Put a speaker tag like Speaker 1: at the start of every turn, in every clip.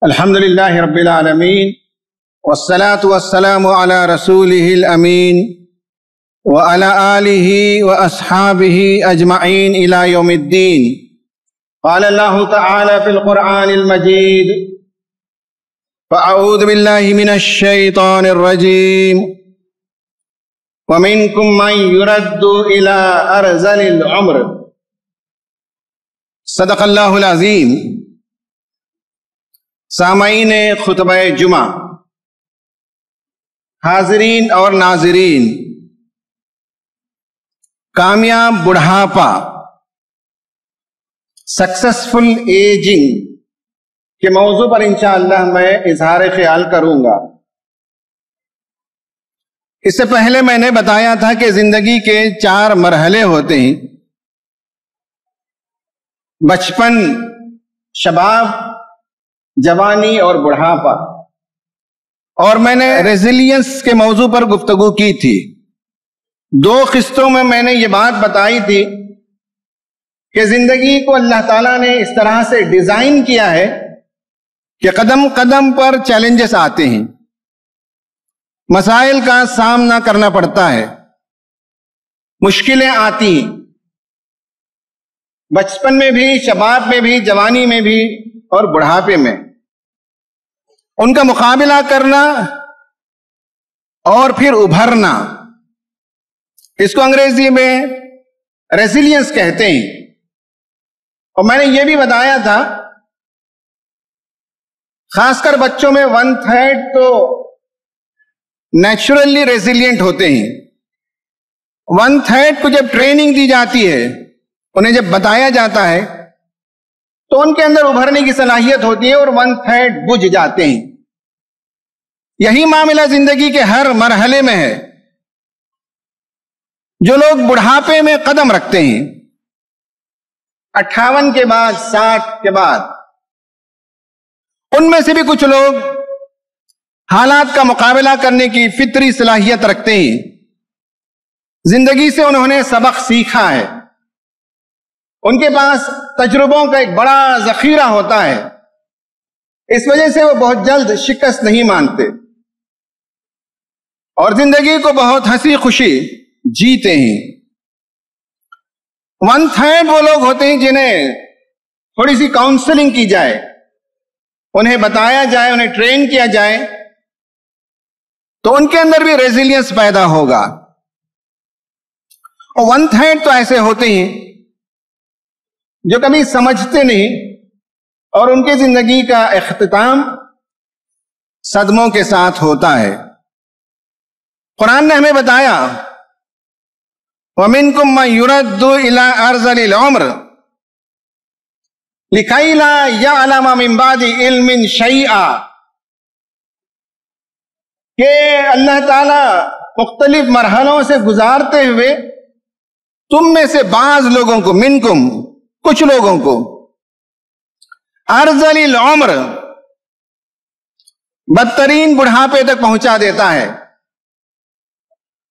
Speaker 1: الحمد لله رب العالمين والصلاة والسلام على رسوله الأمين وعلى آله وأصحابه أجمعين إلى يوم الدين. قال الله تعالى في القرآن المجيد: فأعوذ بالله من الشيطان الرجيم ومنكم من يرد إلى أرذل العمر. صدق اللہ العظیم. سامعین خطبہ جمعہ، حاضرین اور ناظرین، کامیاب بڑھاپا، سکسسفل ایجنگ کے موضوع پر انشاءاللہ میں اظہار خیال کروں گا. اس سے پہلے میں نے بتایا تھا کہ زندگی کے 4 مرحلے ہوتے ہیں: بچپن، شباب، جوانی اور بڑھاپا. اور میں نے ریزیلینس کے موضوع پر گفتگو کی تھی. 2 قسطوں میں نے یہ بات بتائی تھی کہ زندگی کو اللہ تعالیٰ نے اس طرح سے ڈیزائن کیا ہے کہ قدم قدم پر چیلنجز آتے ہیں، مسائل کا سامنا کرنا پڑتا ہے، مشکلیں آتی ہیں، بچپن میں بھی، شباب میں بھی، جوانی میں بھی اور بڑھاپے میں. ان کا مقابلہ کرنا اور پھر ابھرنا، اس کو انگریزی میں ریزیلینس کہتے ہیں. اور میں نے یہ بھی بتایا تھا خاص کر بچوں میں 1/3 تو نیچرلی ریزیلینٹ ہوتے ہیں. 1/3 کو جب ٹریننگ دی جاتی ہے، انہیں جب بتایا جاتا ہے تو ان کے اندر ابھرنے کی صلاحیت ہوتی ہے اور 1/3 بجھ جاتے ہیں. یہی معاملہ زندگی کے ہر مرحلے میں ہے. جو لوگ بڑھاپے میں قدم رکھتے ہیں، 58 کے بعد، 60 کے بعد، ان میں سے بھی کچھ لوگ حالات کا مقابلہ کرنے کی فطری صلاحیت رکھتے ہیں. زندگی سے انہوں نے سبق سیکھا ہے، ان کے پاس تجربوں کا ایک بڑا ذخیرہ ہوتا ہے. اس وجہ سے وہ بہت جلد شکست نہیں مانتے اور زندگی کو بہت ہنسی خوشی جیتے ہیں. 1/3 وہ لوگ ہوتے ہیں جنہیں تھوڑی سی کاؤنسلنگ کی جائے، انہیں بتایا جائے، انہیں ٹرین کیا جائے تو ان کے اندر بھی ریزیلینس پیدا ہوگا. اور 1/3 تو ایسے ہوتے ہیں جو کبھی سمجھتے نہیں اور ان کی زندگی کا اختتام صدموں کے ساتھ ہوتا ہے. قرآن نے ہمیں بتایا وَمِنْكُمْ مَنْ يُرَدُّ إِلَىٰ أَرْذَلِ الْعُمْرِ لِكَيْ لَا يَعْلَمَ مِنْ بَعْدِ عِلْمٍ شَيْئًا، کہ اللہ تعالیٰ مختلف مرحلوں سے گزارتے ہوئے تم میں سے بعض لوگوں کو، منکم، کچھ لوگوں کو، ارذل العمر، بدترین بڑھاپے تک پہنچا دیتا ہے،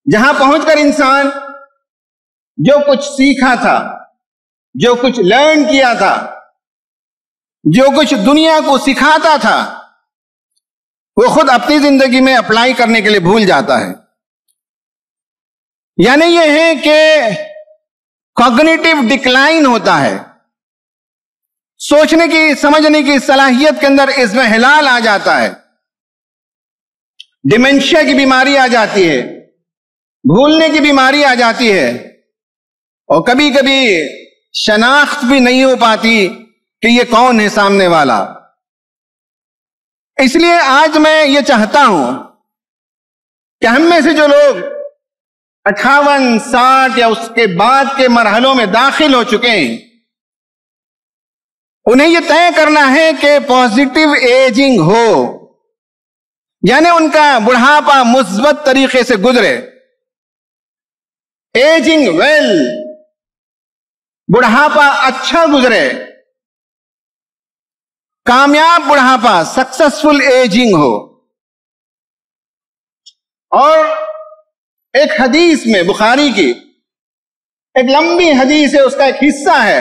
Speaker 1: جہاں پہنچ کر انسان جو کچھ سیکھا تھا، جو کچھ لرن کیا تھا، جو کچھ دنیا کو سکھاتا تھا، وہ خود اپنی زندگی میں اپلائی کرنے کے لیے بھول جاتا ہے. یعنی یہ ہے کہ کوگنیٹو ڈکلائن ہوتا ہے، سوچنے کی، سمجھنے کی صلاحیت کے اندر اس میں ہلال آ جاتا ہے، ڈیمنشیا کی بیماری آ جاتی ہے، بھولنے کی بیماری آ جاتی ہے، اور کبھی کبھی شناخت بھی نہیں ہو پاتی کہ یہ کون ہے سامنے والا. اس لیے آج میں یہ چاہتا ہوں کہ ہم میں سے جو لوگ 58، 60 یا اس کے بعد کے مرحلوں میں داخل ہو چکے ہیں، انہیں یہ طے کرنا ہے کہ پازیٹو ایجنگ ہو، یعنی ان کا بڑھاپا مثبت طریقے سے گزرے. ایجنگ ویل، بڑھاپا اچھا گزرے، کامیاب بڑھاپا، سکسسفل ایجنگ ہو. اور ایک حدیث میں، بخاری کی ایک لمبی حدیث ہے، اس کا ایک حصہ ہے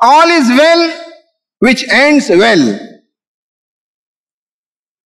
Speaker 1: all is well which ends well।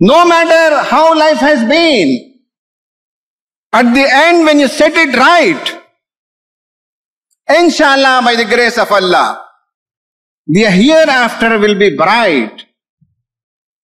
Speaker 1: No matter how life has been, at the end when you set it right, inshallah by the grace of Allah, the hereafter will be bright।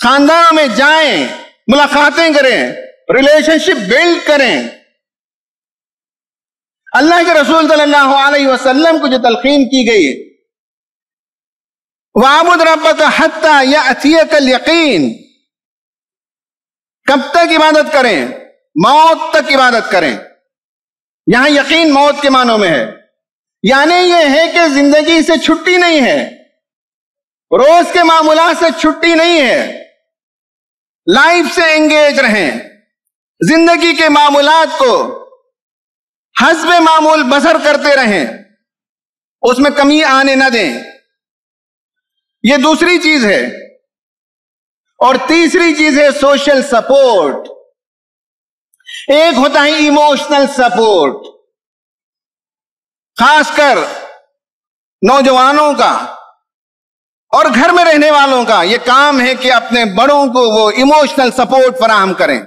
Speaker 1: خاندانوں میں جائیں، ملاقاتیں کریں، relation شپ blood کریں. اللہ کے رسول صلی اللہ علیہ وسلم کو جو تلقین کی گئی، وَاعْبُدْ رَبَّكَ حَتَّى يَأْتِيَكَ الْيَقِينُ، کب تک عبادت کریں؟ موت تک عبادت کریں. یہاں یقین موت کے معنوں میں ہے، یعنی یہ ہے کہ زندگی سے چھٹی نہیں ہے، روز کے معمولات سے چھٹی نہیں ہے، لائف سے انگیج رہیں، زندگی کے معمولات کو حسب معمول بسر کرتے رہیں، اس میں کمی آنے نہ دیں. یہ دوسری چیز ہے. اور تیسری چیز ہے سوشل سپورٹ. ایک ہوتا ہے ایموشنل سپورٹ، خاص کر نوجوانوں کا اور گھر میں رہنے والوں کا یہ کام ہے کہ اپنے بڑوں کو وہ ایموشنل سپورٹ فراہم کریں،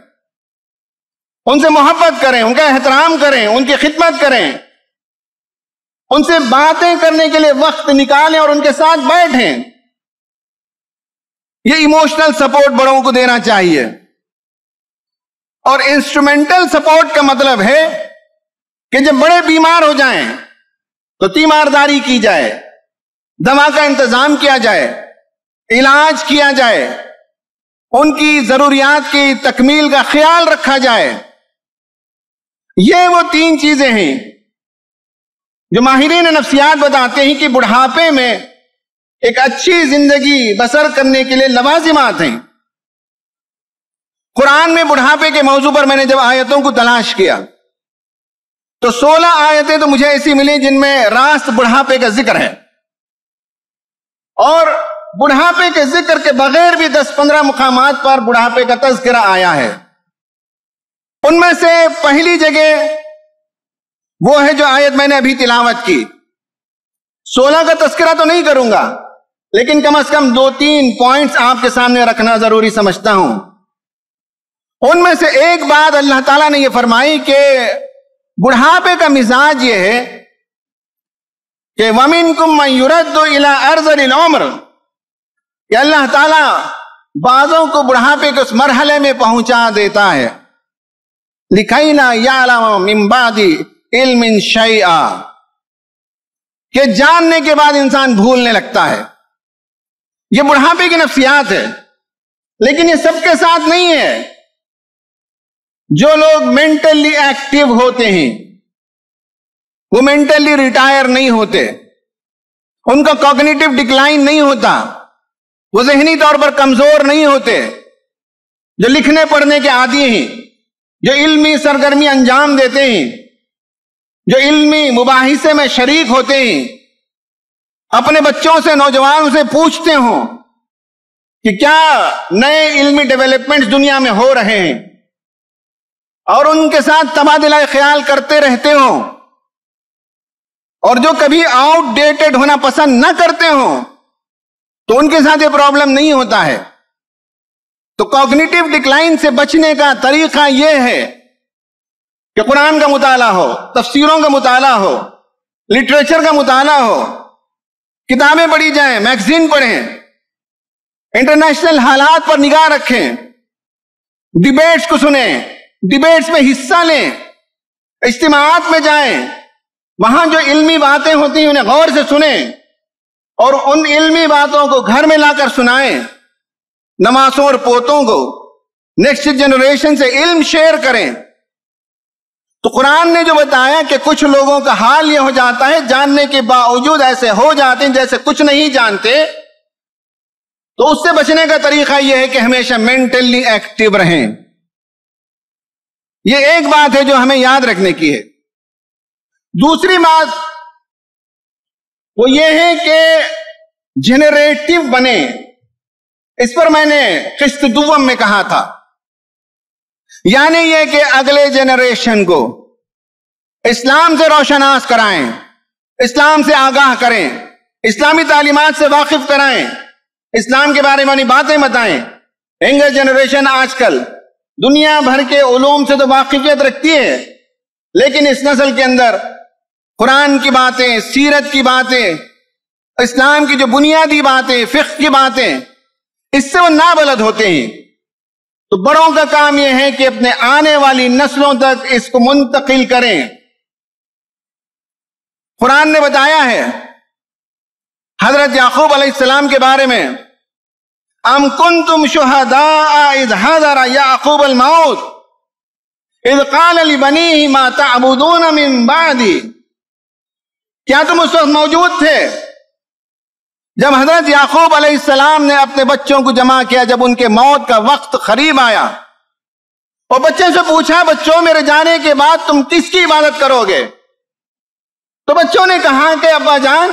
Speaker 1: ان سے محبت کریں، ان کا احترام کریں، ان کی خدمت کریں، ان سے باتیں کرنے کے لیے وقت نکالیں اور ان کے ساتھ بیٹھیں. یہ ایموشنل سپورٹ بڑوں کو دینا چاہیے. اور انسٹرومنٹل سپورٹ کا مطلب ہے کہ جب بڑے بیمار ہو جائیں تو تیمارداری کی جائے، دوا کا انتظام کیا جائے، علاج کیا جائے، ان کی ضروریات کی تکمیل کا خیال رکھا جائے. یہ وہ تین چیزیں ہیں جو ماہرین نفسیات بتاتے ہیں کہ بڑھاپے میں ایک اچھی زندگی بسر کرنے کے لیے لوازمات ہیں. قرآن میں بڑھاپے کے موضوع پر میں نے جب آیتوں کو تلاش کیا تو 16 آیتیں تو مجھے ایسی ملی جن میں راست بڑھاپے کا ذکر ہے، اور بڑھاپے کے ذکر کے بغیر بھی 10-15 مقامات پر بڑھاپے کا تذکرہ آیا ہے. ان میں سے پہلی جگہ وہ ہے جو آیت میں نے ابھی تلاوت کی. 16 کا تذکرہ تو نہیں کروں گا، لیکن کم از کم 2-3 پوائنٹس آپ کے سامنے رکھنا ضروری سمجھتا ہوں. ان میں سے ایک بات اللہ تعالیٰ نے یہ فرمائی کہ بڑھاپے کا مزاج یہ ہے کہ وَمِنْكُمْ مَنْ يُرَدُّ إِلَىٰ أَرْذَلِ الْعُمْرِ، کہ اللہ تعالیٰ بعضوں کو بڑھاپے کے اس مرحلے میں پہنچا دیتا ہے لِكَيْ لَا يَعْلَمَ مِنْ بَعْدِ عِلْمٍ شَيْئًا، کہ جاننے کے بعد انسان بھولنے لگتا ہے. یہ بڑھاپے کی نفسیات ہے. لیکن یہ سب کے ساتھ نہیں ہے. جو لوگ مینٹلی ایکٹیو ہوتے ہیں وہ مینٹلی ریٹائر نہیں ہوتے، ان کا کوگنیٹو ڈکلائن نہیں ہوتا، وہ ذہنی طور پر کمزور نہیں ہوتے. جو لکھنے پڑھنے کے عادی ہیں، جو علمی سرگرمی انجام دیتے ہیں، جو علمی مباحثے میں شریک ہوتے ہیں، اپنے بچوں سے نوجوانوں سے پوچھتے ہوں کہ کیا نئے علمی ڈیولپمنٹس دنیا میں ہو رہے ہیں، اور ان کے ساتھ تبادلہ خیال کرتے رہتے ہوں، اور جو کبھی آؤٹ ڈیٹڈ ہونا پسند نہ کرتے ہوں تو ان کے ساتھ یہ پرابلم نہیں ہوتا ہے. تو کوگنیٹو ڈکلائن سے بچنے کا طریقہ یہ ہے کہ قرآن کا مطالعہ ہو، تفسیروں کا مطالعہ ہو، لٹریچر کا مطالعہ ہو، کتابیں پڑھی جائیں، میگزین پڑھیں، انٹرنیشنل حالات پر نگاہ رکھیں، ڈیبیٹس کو سنیں، ڈیبیٹس میں حصہ لیں، اجتماعات میں جائیں، وہاں جو علمی باتیں ہوتی ہیں انہیں غور سے سنیں، اور ان علمی باتوں کو گھر میں لا کر سنائیں، نواسوں اور پوتوں کو، نیکسٹ جنریشن سے علم شیئر کریں. تو قرآن نے جو بتایا کہ کچھ لوگوں کا حال یہ ہو جاتا ہے جاننے کے باوجود ایسے ہو جاتے ہیں جیسے کچھ نہیں جانتے، تو اس سے بچنے کا طریقہ یہ ہے کہ ہمیشہ مینٹلی ایکٹیو رہیں. یہ ایک بات ہے جو ہمیں یاد رکھنے کی ہے. دوسری بات وہ یہ ہے کہ جنریٹو بنے. اس پر میں نے قسط دوم میں کہا تھا، یعنی یہ کہ اگلے جنریشن کو اسلام سے روشناس کرائیں، اسلام سے آگاہ کریں، اسلامی تعلیمات سے واقف کرائیں، اسلام کے بارے میں باتیں بتائیں. ینگر جنریشن آج کل دنیا بھر کے علوم سے تو واقفیت رکھتی ہے، لیکن اس نسل کے اندر قرآن کی باتیں، سیرت کی باتیں، اسلام کی جو بنیادی باتیں، فقہ کی باتیں، اس سے وہ نابلد ہوتے ہیں. تو بڑوں کا کام یہ ہے کہ اپنے آنے والی نسلوں تک اس کو منتقل کریں. قرآن نے بتایا ہے حضرت یعقوب علیہ السلام کے بارے میں، ام کنتم شہداء اذ حضر یعقوب الموت اذ قال لبنیہ ما تعبدون من بعدی. کیا تم اس وقت موجود تھے جب حضرت یعقوب علیہ السلام نے اپنے بچوں کو جمع کیا، جب ان کے موت کا وقت قریب آیا اور بچے سے پوچھا بچوں میرے جانے کے بعد تم کس کی عبادت کرو گے؟ تو بچوں نے کہا کہ ابا جان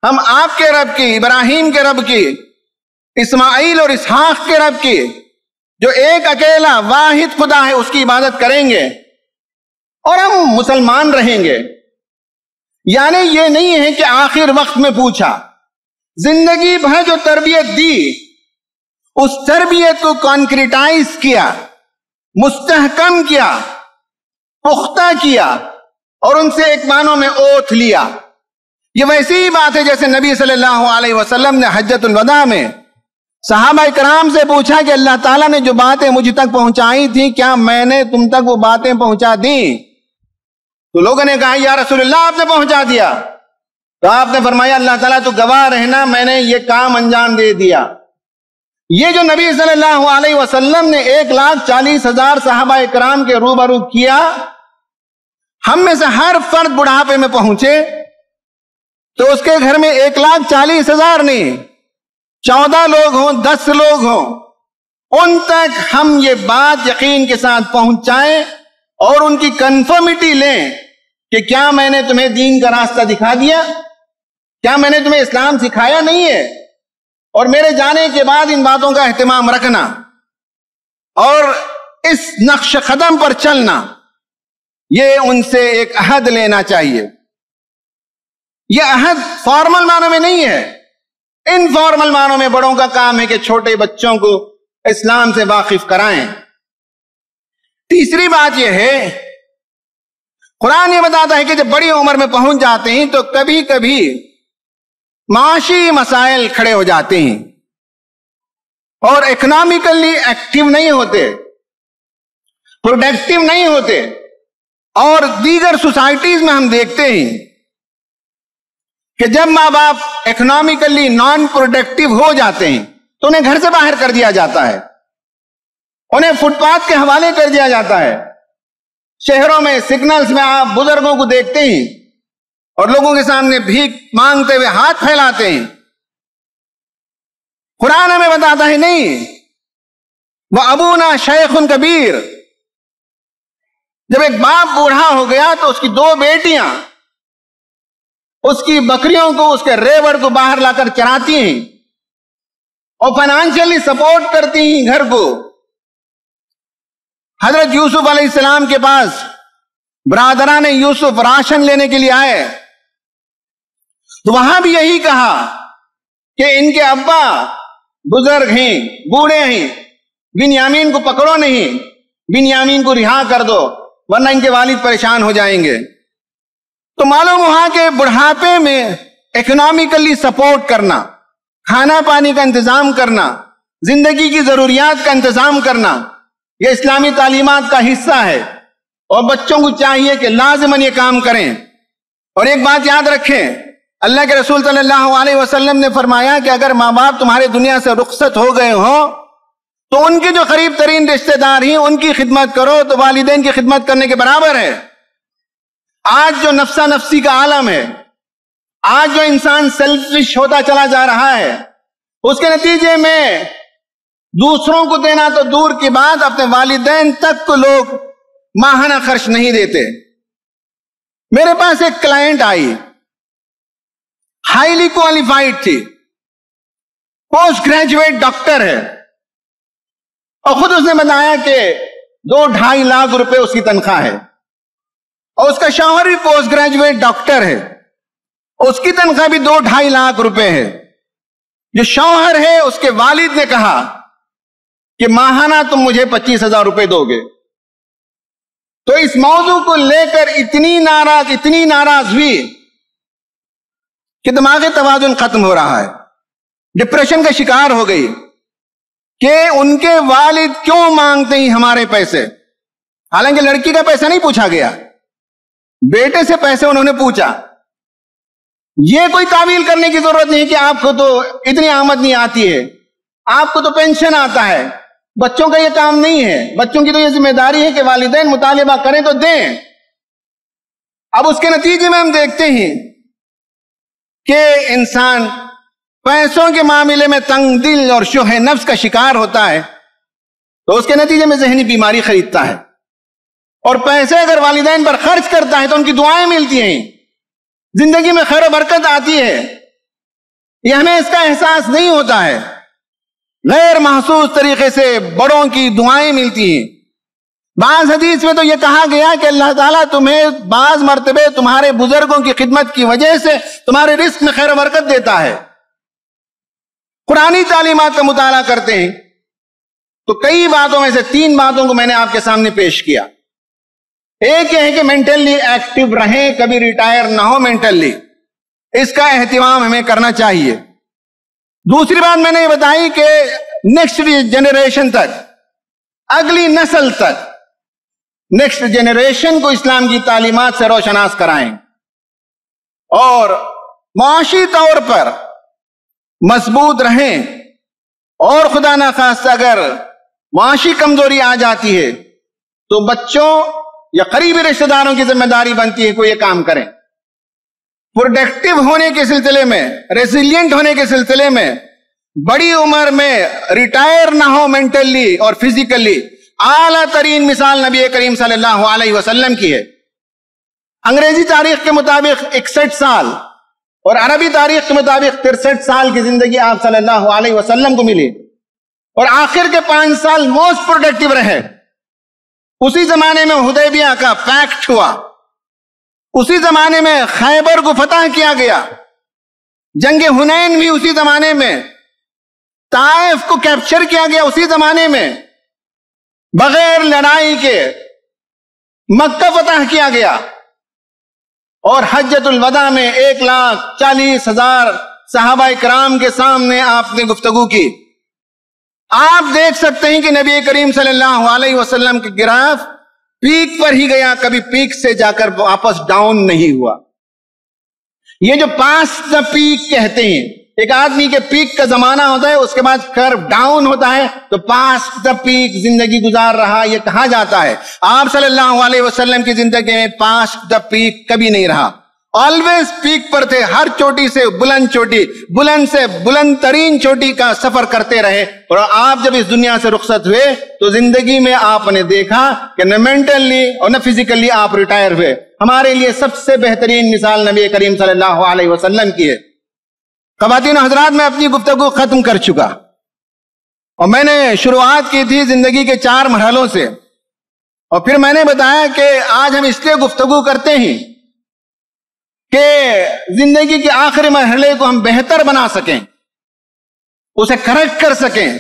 Speaker 1: ہم آپ کے رب کی، ابراہیم کے رب کی، اسماعیل اور اسحاق کے رب کی، جو ایک اکیلا واحد خدا ہے، اس کی عبادت کریں گے اور ہم مسلمان رہیں گے. یعنی یہ نہیں ہے کہ آخر وقت میں پوچھا، زندگی بھر جو تربیت دی اس تربیت کو کانکریٹائز کیا، مستحکم کیا، پختہ کیا اور ان سے ایک معنوں میں اوتھ لیا. یہ ویسی ہی بات ہے جیسے نبی صلی اللہ علیہ وسلم نے حجۃ الوداع میں صحابہ کرام سے پوچھا کہ اللہ تعالیٰ نے جو باتیں مجھ تک پہنچائی تھیں کیا میں نے تم تک وہ باتیں پہنچا دیں؟ تو لوگوں نے کہا یا رسول اللہ آپ نے پہنچا دیا. تو آپ نے فرمایا اللہ تعالیٰ تو گواہ رہنا میں نے یہ کام انجام دے دیا. یہ جو نبی صلی اللہ علیہ وسلم نے 1,40,000 صحابہ کرام کے روبرو کیا، ہم میں سے ہر فرد بڑھاپے میں پہنچے تو اس کے گھر میں 1,40,000 نہیں، 14 لوگ ہوں، 10 لوگ ہوں، ان تک ہم یہ بات یقین کے ساتھ پہنچائیں اور ان کی کنفرمیٹی لیں کہ کیا میں نے تمہیں دین کا راستہ دکھا دیا؟ کیا میں نے تمہیں اسلام سکھایا نہیں ہے؟ اور میرے جانے کے بعد ان باتوں کا اہتمام رکھنا اور اس نقش قدم پر چلنا، یہ ان سے ایک عہد لینا چاہیے. یہ عہد فارمل معنوں میں نہیں ہے، انفارمل معنوں میں بڑوں کا کام ہے کہ چھوٹے بچوں کو اسلام سے واقف کرائیں. تیسری بات یہ ہے، قرآن یہ بتاتا ہے کہ جب بڑی عمر میں پہنچ جاتے ہیں تو کبھی کبھی معاشی مسائل کھڑے ہو جاتے ہیں اور اکنامکلی ایکٹیو نہیں ہوتے، پروڈکٹیو نہیں ہوتے. اور دیگر سوسائٹیز میں ہم دیکھتے ہیں کہ جب ماں باپ اکنامکلی نان پروڈکٹیو ہو جاتے ہیں تو انہیں گھر سے باہر کر دیا جاتا ہے، انہیں فٹ پاتھ کے حوالے کر دیا جاتا ہے. شہروں میں سگنلز میں آپ بزرگوں کو دیکھتے ہیں اور لوگوں کے سامنے بھیک مانگتے ہوئے ہاتھ پھیلاتے ہیں. قرآن ہمیں بتاتا ہے نہیں، وَأَبُونَا شَيْخٌ کبیر. جب ایک باپ بوڑھا ہو گیا تو اس کی 2 بیٹیاں اس کی بکریوں کو، اس کے ریوڑ کو باہر لا کر چراتی ہیں اور فائنانشلی سپورٹ کرتی ہیں گھر کو. حضرت یوسف علیہ السلام کے پاس برادران یوسف راشن لینے کے لیے آئے تو وہاں بھی یہی کہا کہ ان کے ابا بزرگ ہیں، بوڑھے ہیں، بنیامین کو پکڑو نہیں، بنیامین کو رہا کر دو ورنہ ان کے والد پریشان ہو جائیں گے. تو معلوم ہوا کہ بڑھاپے میں اکنامکلی سپورٹ کرنا، کھانا پانی کا انتظام کرنا، زندگی کی ضروریات کا انتظام کرنا، یہ اسلامی تعلیمات کا حصہ ہے اور بچوں کو چاہیے کہ لازماً یہ کام کریں. اور ایک بات یاد رکھیں، اللہ کے رسول صلی اللہ علیہ وسلم نے فرمایا کہ اگر ماں باپ تمہارے دنیا سے رخصت ہو گئے ہوں تو ان کے جو قریب ترین رشتہ دار ہیں ان کی خدمت کرو تو والدین کی خدمت کرنے کے برابر ہے. آج جو نفسا نفسی کا عالم ہے، آج جو انسان سیلفش ہوتا چلا جا رہا ہے، اس کے نتیجے میں دوسروں کو دینا تو دور کی بات، اپنے والدین تک کو لوگ ماہانہ خرچ نہیں دیتے. میرے پاس ایک کلائنٹ آئی، ہائیلی کوالیفائڈ تھی، پوسٹ گریجویٹ ڈاکٹر ہے اور خود اس نے بتایا کہ 2-2.5 لاکھ روپے اس کی تنخواہ ہے اور اس کا شوہر بھی پوسٹ گریجویٹ ڈاکٹر ہے، اس کی تنخواہ بھی 2-2.5 لاکھ روپے ہے. جو شوہر ہے اس کے والد نے کہا کہ ماہانہ تم مجھے 25,000 روپے دو گے. تو اس موضوع کو لے کر اتنی ناراض ہوئی کہ دماغی توازن ختم ہو رہا ہے. ڈپریشن کا شکار ہو گئی کہ ان کے والد کیوں مانگتے ہیں ہمارے پیسے. حالانکہ لڑکی کا پیسہ نہیں پوچھا گیا, بیٹے سے پیسے انہوں نے پوچھا. یہ کوئی تعویل کرنے کی ضرورت نہیں کہ آپ کو تو اتنی آمد نہیں آتی ہے, آپ کو تو پینشن آتا ہے. بچوں کا یہ کام نہیں ہے, بچوں کی تو یہ ذمہ داری ہے کہ والدین مطالبہ کریں تو دیں. اب اس کے نتیجے میں ہم دیکھتے ہیں کہ انسان پیسوں کے معاملے میں تنگ دل اور شح نفس کا شکار ہوتا ہے, تو اس کے نتیجے میں ذہنی بیماری خریدتا ہے. اور پیسے اگر والدین پر خرچ کرتا ہے تو ان کی دعائیں ملتی ہیں, زندگی میں خیر و برکت آتی ہے. یہ ہمیں اس کا احساس نہیں ہوتا ہے. غیر محسوس طریقے سے بڑوں کی دعائیں ملتی ہیں. بعض حدیث میں تو یہ کہا گیا کہ اللہ تعالیٰ تمہیں بعض مرتبے تمہارے بزرگوں کی خدمت کی وجہ سے تمہارے رزق میں خیر و برکت دیتا ہے. قرآنی تعلیمات کا مطالعہ کرتے ہیں تو کئی باتوں میں سے 3 باتوں کو میں نے آپ کے سامنے پیش کیا. ایک یہ ہے کہ مینٹلی ایکٹیو رہیں, کبھی ریٹائر نہ ہو مینٹلی, اس کا اہتمام ہمیں کرنا چاہیے. دوسری بات میں نے یہ بتائی کہ نیکسٹ جنریشن تک, اگلی نسل تک, نیکسٹ جنریشن کو اسلام کی تعلیمات سے روشناس کرائیں, اور معاشی طور پر مضبوط رہیں. اور خدا نخواستہ اگر معاشی کمزوری آ جاتی ہے تو بچوں یا قریبی رشتہ داروں کی ذمہ داری بنتی ہے کہ یہ کام کریں. پروڈکٹیو ہونے کے سلسلے میں, ریزیلینٹ ہونے کے سلسلے میں, بڑی عمر میں ریٹائر نہ ہو مینٹلی اور فزیکلی, اعلیٰ ترین مثال نبی کریم صلی اللہ علیہ وسلم کی ہے. انگریزی تاریخ کے مطابق 61 سال اور عربی تاریخ کے مطابق 63 سال کی زندگی آپ صلی اللہ علیہ وسلم کو ملی, اور آخر کے 5 سال موسٹ پروڈکٹیو رہے. اسی زمانے میں حدیبیہ کا پیکٹ ہوا, اسی زمانے میں خیبر کو فتح کیا گیا, جنگ حنین بھی اسی زمانے میں, طائف کو کیپچر کیا گیا اسی زمانے میں, بغیر لڑائی کے مکہ فتح کیا گیا, اور حجۃ الوداع میں 1,40,000 صحابہ کرام کے سامنے آپ نے گفتگو کی. آپ دیکھ سکتے ہیں کہ نبی کریم صلی اللہ علیہ وسلم کے گراف پیک پر ہی گیا, کبھی پیک سے جا کر واپس ڈاؤن نہیں ہوا. یہ جو پاسٹ دا پیک کہتے ہیں, ایک آدمی کے پیک کا زمانہ ہوتا ہے, اس کے بعد کرو ڈاؤن ہوتا ہے, تو پاسٹ دا پیک زندگی گزار رہا یہ کہا جاتا ہے. آپ صلی اللہ علیہ وسلم کی زندگی میں پاسٹ دا پیک کبھی نہیں رہا, آلویز پیک پر تھے. ہر چوٹی سے بلند چوٹی, بلند سے بلند ترین چوٹی کا سفر کرتے رہے. اور آپ جب اس دنیا سے رخصت ہوئے تو زندگی میں آپ نے دیکھا کہ نہ مینٹلی اور نہ فزیکلی آپ ریٹائر ہوئے. ہمارے لیے سب سے بہترین مثال نبی کریم صلی اللہ علیہ وسلم کی ہے. خواتین و حضرات, میں اپنی گفتگو ختم کر چکا, اور میں نے شروعات کی تھی زندگی کے 4 مرحلوں سے, اور پھر میں نے بتایا کہ آج ہم اس لیے گفتگو کرتے ہیں کہ زندگی کے آخری مرحلے کو ہم بہتر بنا سکیں, اسے کریکٹ کر سکیں,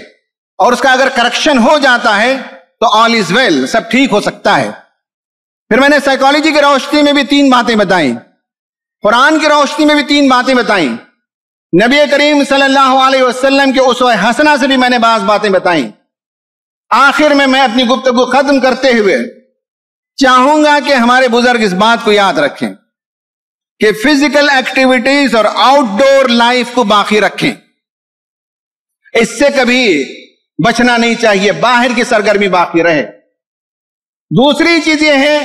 Speaker 1: اور اس کا اگر کریکشن ہو جاتا ہے تو آل از ویل, سب ٹھیک ہو سکتا ہے. پھر میں نے سائیکالوجی کی روشنی میں بھی 3 باتیں بتائیں, قرآن کی روشنی میں بھی 3 باتیں بتائیں, نبی کریم صلی اللہ علیہ وسلم کے اسوہ حسنہ سے بھی میں نے بعض باتیں بتائیں. آخر میں اپنی گفتگو ختم کرتے ہوئے چاہوں گا کہ ہمارے بزرگ اس بات کو یاد رکھیں کہ فزیکل ایکٹیویٹیز اور آؤٹ ڈور لائف کو باقی رکھیں, اس سے کبھی بچنا نہیں چاہیے, باہر کی سرگرمی باقی رہے. دوسری چیز یہ ہے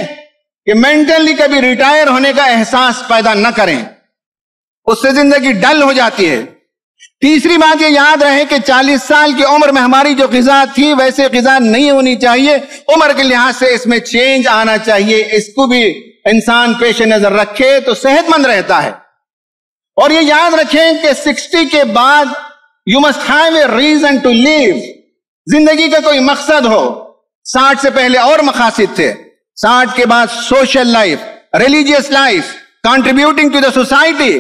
Speaker 1: کہ مینٹلی کبھی ریٹائر ہونے کا احساس پیدا نہ کریں, اس سے زندگی ڈل ہو جاتی ہے. تیسری بات یہ یاد رہے کہ 40 سال کی عمر میں ہماری جو غذا تھی ویسے غذا نہیں ہونی چاہیے, عمر کے لحاظ سے اس میں چینج آنا چاہیے. اس کو بھی انسان پیش نظر رکھے تو صحت مند رہتا ہے. اور یہ یاد رکھیں کہ 60 کے بعد you must have a reason to live, زندگی کا کوئی مقصد ہو. 60 سے پہلے اور مقاصد تھے, 60 کے بعد social life, religious life, contributing to the society,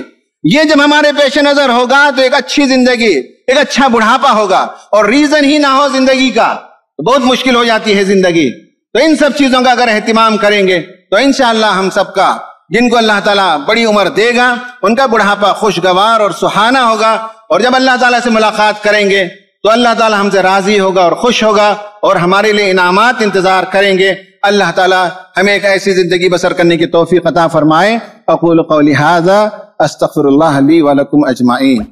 Speaker 1: یہ جب ہمارے پیش نظر ہوگا تو ایک اچھی زندگی, ایک اچھا بڑھاپا ہوگا. اور ریزن ہی نہ ہو زندگی کا تو بہت مشکل ہو جاتی ہے زندگی. تو ان سب چیزوں کا اگر اہتمام کریں گے تو انشاءاللہ ہم سب کا جن کو اللہ تعالیٰ بڑی عمر دے گا ان کا بڑھاپا خوشگوار اور سہانا ہوگا، اور جب اللہ تعالیٰ سے ملاقات کریں گے تو اللہ تعالیٰ ہم سے راضی ہوگا اور خوش ہوگا اور ہمارے لیے انعامات انتظار کریں گے۔ اللہ تعالیٰ ہمیں ایک ایسی زندگی بسر کرنے کی توفیق عطا فرمائے۔ اقول قولی ھذا استغفر اللہ لی ولکم اجمعین۔